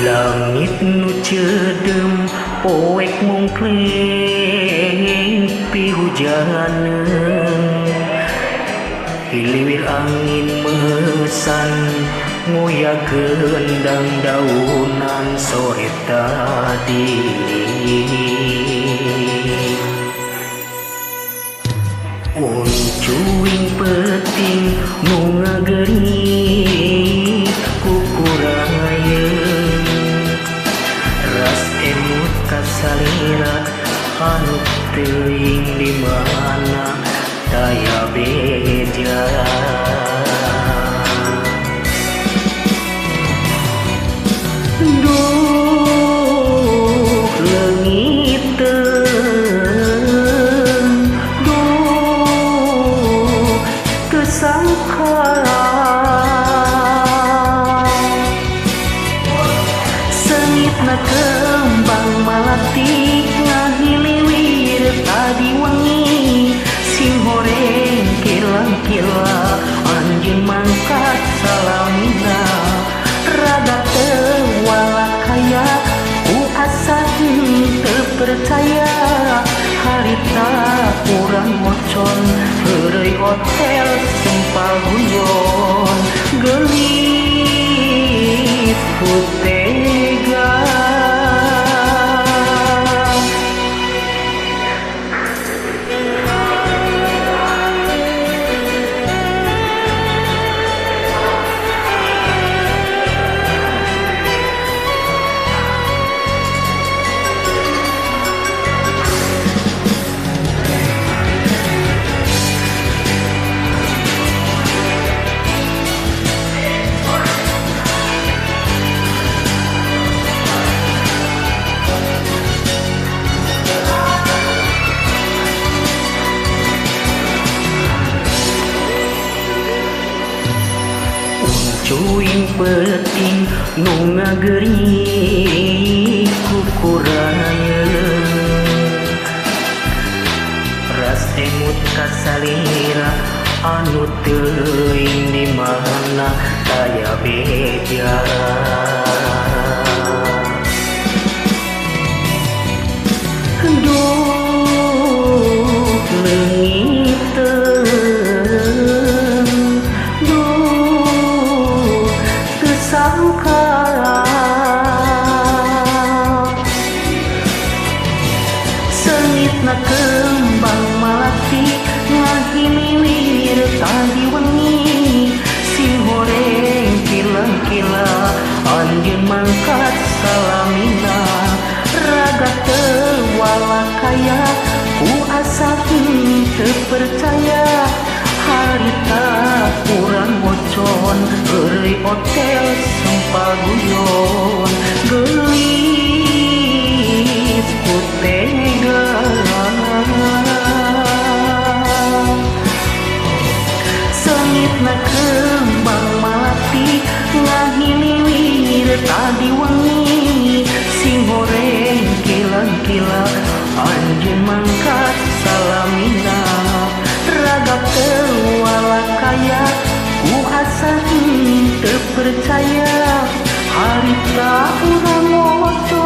Langit nu cedem poek mung kleng pihujaneun Hiliwir angin mesan ngoyakeun dangdaunan sore tadi Uncuing peting nu ngageri kukurayeun ras emut kasalira anu teuing di mana daya beda duh leungit duh kesangka sengitna kembang malati ngahiliwir tadi wengi sing horeng kilang-kila anjeun mangkat salamina rada teu walakaya ku asa teu percaya harita urang mocon heureuy hotel sempal guyon geulis ku tega Cuing peting nu ngageri kukurayeun ras emut kasalira anu teuing di mana daya beda duh leungit sangka sengitna kembang malati ngahiliwir tadi wengi sing horeng kilang-kila anjeun mangkat salamina raga teu walakaya ku asa teu percaya harita urang mocon heureuy hotel sempal guyon geulis ku tega sengitna kembang malati ngahiliwir tadi wengi sing horeng kilang-kila anjeun mangkat salamina raga teu walakaya ku asa teu percaya harita urang mocon